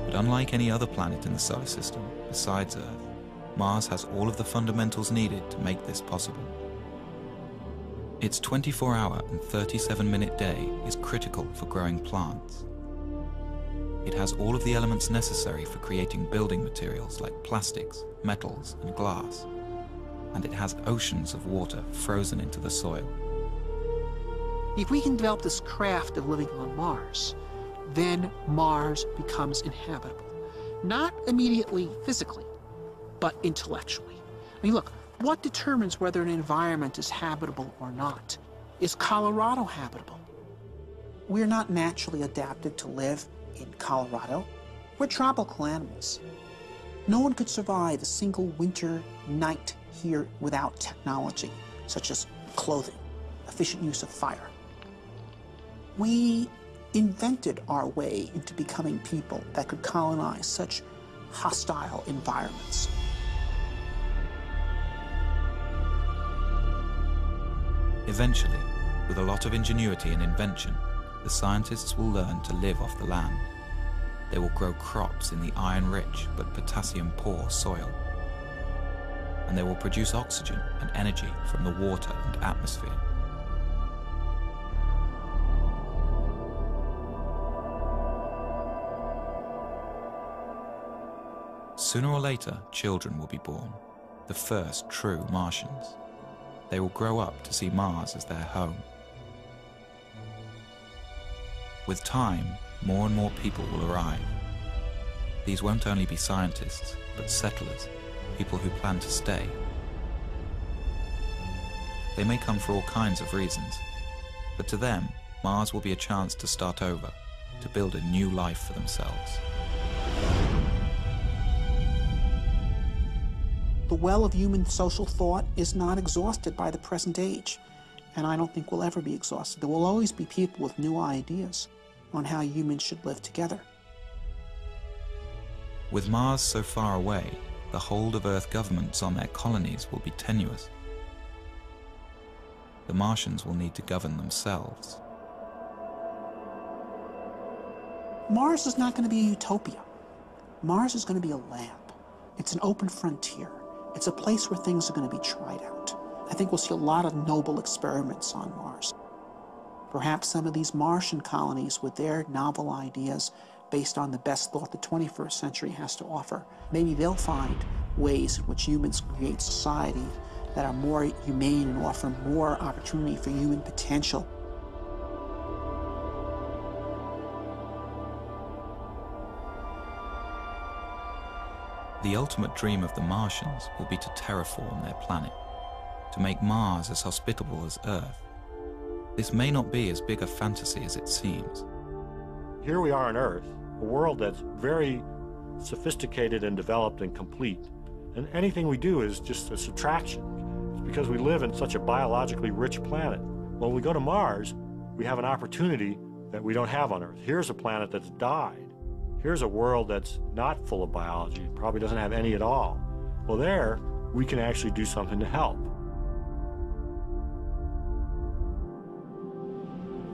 But unlike any other planet in the solar system besides Earth, Mars has all of the fundamentals needed to make this possible. Its 24-hour and 37-minute day is critical for growing plants. It has all of the elements necessary for creating building materials like plastics, metals, and glass. And it has oceans of water frozen into the soil. If we can develop this craft of living on Mars, then Mars becomes inhabitable. Not immediately physically, but intellectually. I mean, look, what determines whether an environment is habitable or not? Is Colorado habitable? We're not naturally adapted to live in Colorado. We're tropical animals. No one could survive a single winter night here without technology, such as clothing, efficient use of fire. We invented our way into becoming people that could colonize such hostile environments. Eventually, with a lot of ingenuity and invention, the scientists will learn to live off the land. They will grow crops in the iron-rich but potassium-poor soil. And they will produce oxygen and energy from the water and atmosphere. Sooner or later, children will be born, the first true Martians. They will grow up to see Mars as their home. With time, more and more people will arrive. These won't only be scientists, but settlers, people who plan to stay. They may come for all kinds of reasons, but to them, Mars will be a chance to start over, to build a new life for themselves. The well of human social thought is not exhausted by the present age, and I don't think will ever be exhausted. There will always be people with new ideas on how humans should live together. With Mars so far away, the hold of Earth governments on their colonies will be tenuous. The Martians will need to govern themselves. Mars is not going to be a utopia. Mars is going to be a lab. It's an open frontier. It's a place where things are going to be tried out. I think we'll see a lot of noble experiments on Mars. Perhaps some of these Martian colonies with their novel ideas based on the best thought the 21st century has to offer, maybe they'll find ways in which humans create society that are more humane and offer more opportunity for human potential. The ultimate dream of the Martians will be to terraform their planet, to make Mars as hospitable as Earth. This may not be as big a fantasy as it seems. Here we are on Earth, a world that's very sophisticated and developed and complete. And anything we do is just a subtraction. It's because we live in such a biologically rich planet. When we go to Mars, we have an opportunity that we don't have on Earth. Here's a planet that's died. Here's a world that's not full of biology, probably doesn't have any at all. Well, there, we can actually do something to help.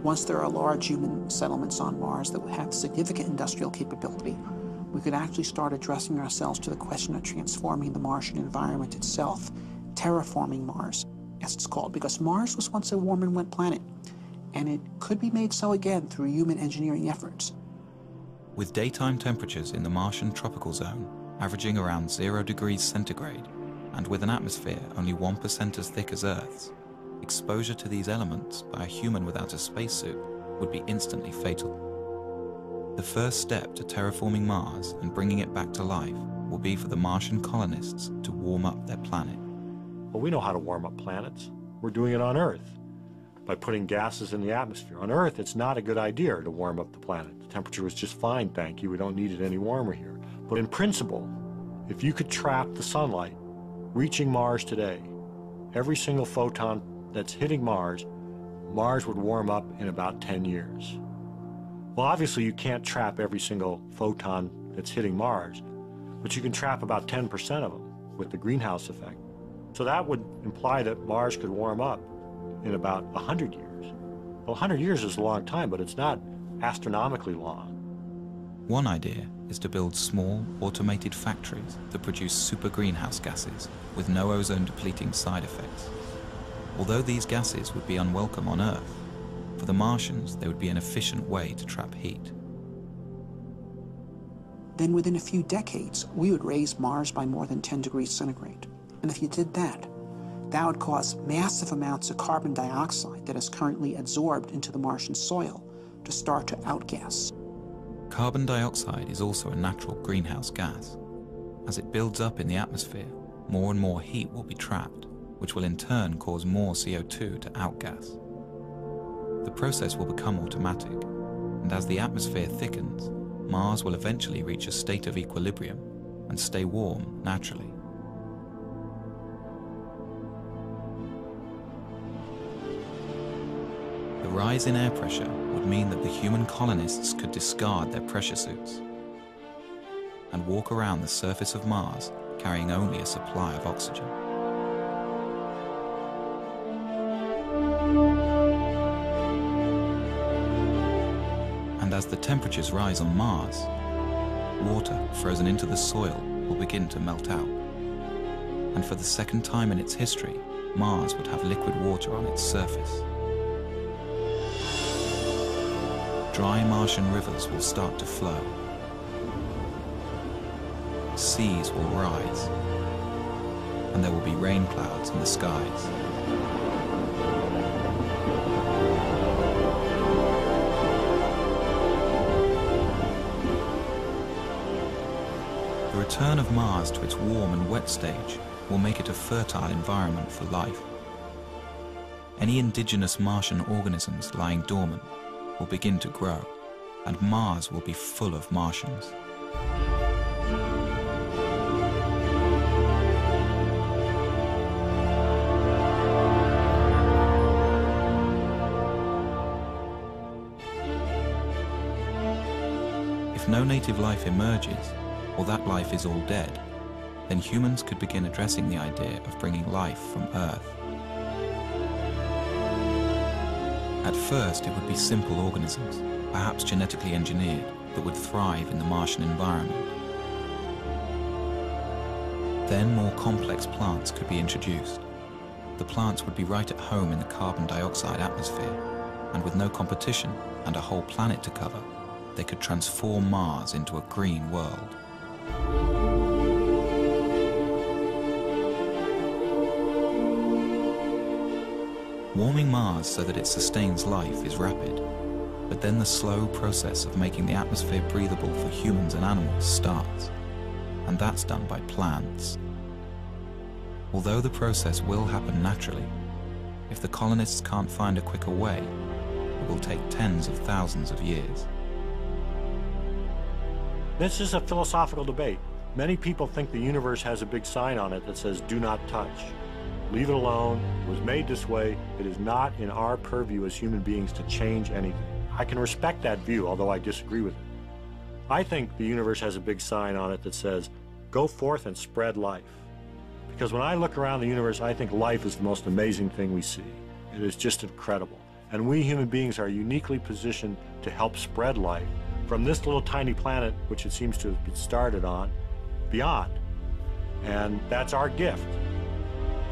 Once there are large human settlements on Mars that would have significant industrial capability, we could actually start addressing ourselves to the question of transforming the Martian environment itself, terraforming Mars, as it's called, because Mars was once a warm and wet planet, and it could be made so again through human engineering efforts. With daytime temperatures in the Martian tropical zone averaging around 0 degrees centigrade, and with an atmosphere only 1% as thick as Earth's, exposure to these elements by a human without a spacesuit would be instantly fatal. The first step to terraforming Mars and bringing it back to life will be for the Martian colonists to warm up their planet. Well, we know how to warm up planets. We're doing it on Earth by putting gases in the atmosphere. On Earth, it's not a good idea to warm up the planet. The temperature was just fine, thank you. We don't need it any warmer here. But in principle, if you could trap the sunlight reaching Mars today, every single photon that's hitting Mars, Mars would warm up in about 10 years. Well, obviously, you can't trap every single photon that's hitting Mars, but you can trap about 10% of them with the greenhouse effect. So that would imply that Mars could warm up in about 100 years. Well, 100 years is a long time, but it's not astronomically long. One idea is to build small, automated factories that produce super greenhouse gases with no ozone-depleting side effects. Although these gases would be unwelcome on Earth, for the Martians they would be an efficient way to trap heat. Then within a few decades, we would raise Mars by more than 10 degrees centigrade. And if you did that, that would cause massive amounts of carbon dioxide that is currently absorbed into the Martian soil to start to outgas. Carbon dioxide is also a natural greenhouse gas. As it builds up in the atmosphere, more and more heat will be trapped, which will in turn cause more CO2 to outgas. The process will become automatic, and as the atmosphere thickens, Mars will eventually reach a state of equilibrium and stay warm naturally. The rise in air pressure would mean that the human colonists could discard their pressure suits and walk around the surface of Mars carrying only a supply of oxygen. And as the temperatures rise on Mars, water frozen into the soil will begin to melt out. And for the second time in its history, Mars would have liquid water on its surface. Dry Martian rivers will start to flow. Seas will rise, and there will be rain clouds in the skies. The return of Mars to its warm and wet stage will make it a fertile environment for life. Any indigenous Martian organisms lying dormant will begin to grow, and Mars will be full of Martians. If no native life emerges, or that life is all dead, then humans could begin addressing the idea of bringing life from Earth. At first, it would be simple organisms, perhaps genetically engineered, that would thrive in the Martian environment. Then more complex plants could be introduced. The plants would be right at home in the carbon dioxide atmosphere, and with no competition and a whole planet to cover, they could transform Mars into a green world. Warming Mars so that it sustains life is rapid, but then the slow process of making the atmosphere breathable for humans and animals starts, and that's done by plants. Although the process will happen naturally, if the colonists can't find a quicker way, it will take tens of thousands of years. This is a philosophical debate. Many people think the universe has a big sign on it that says, "Do not touch. Leave it alone. It was made this way. It is not in our purview as human beings to change anything." I can respect that view, although I disagree with it. I think the universe has a big sign on it that says, "Go forth and spread life." Because when I look around the universe, I think life is the most amazing thing we see. It is just incredible. And we human beings are uniquely positioned to help spread life from this little tiny planet, which it seems to have been started on, beyond. And that's our gift.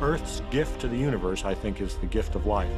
Earth's gift to the universe, I think, is the gift of life.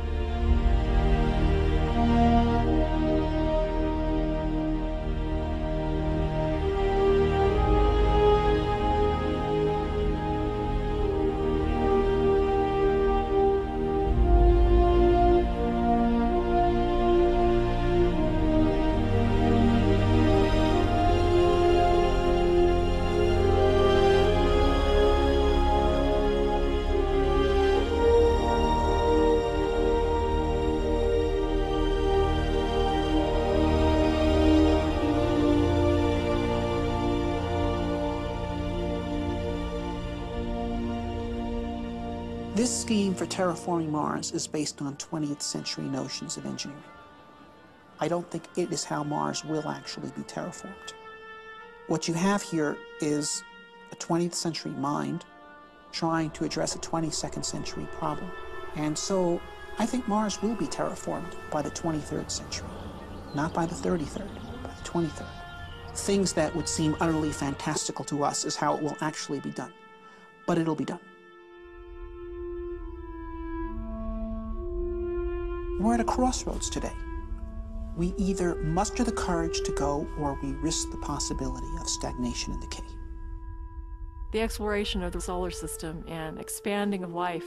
This scheme for terraforming Mars is based on 20th century notions of engineering. I don't think it is how Mars will actually be terraformed. What you have here is a 20th century mind trying to address a 22nd century problem. And so I think Mars will be terraformed by the 23rd century, not by the 33rd, by the 23rd. things that would seem utterly fantastical to us is how it will actually be done. But it'll be done. We're at a crossroads today. We either muster the courage to go or we risk the possibility of stagnation and decay. The exploration of the solar system and expanding of life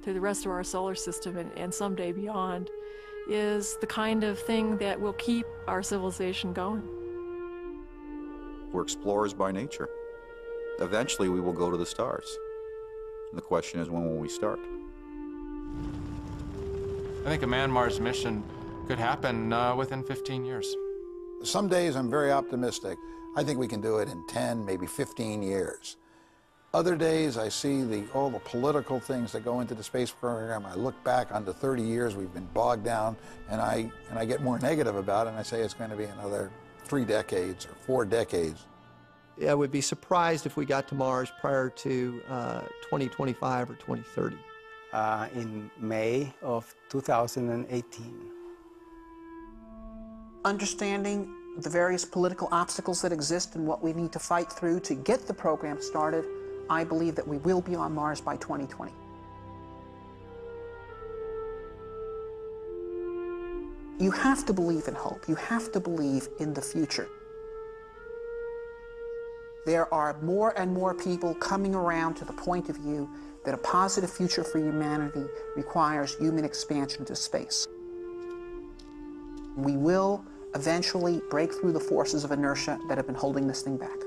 through the rest of our solar system and someday beyond is the kind of thing that will keep our civilization going. We're explorers by nature. Eventually we will go to the stars. And the question is, when will we start? I think a man-Mars mission could happen within 15 years. Some days I'm very optimistic. I think we can do it in 10, maybe 15 years. Other days I see all the political things that go into the space program. I look back on the 30 years we've been bogged down, and I get more negative about it, and I say it's going to be another 3 decades or 4 decades. I would be surprised if we got to Mars prior to 2025 or 2030. In May of 2018. Understanding the various political obstacles that exist and what we need to fight through to get the program started, I believe that we will be on Mars by 2020. You have to believe in hope. You have to believe in the future. There are more and more people coming around to the point of view that a positive future for humanity requires human expansion to space. We will eventually break through the forces of inertia that have been holding this thing back.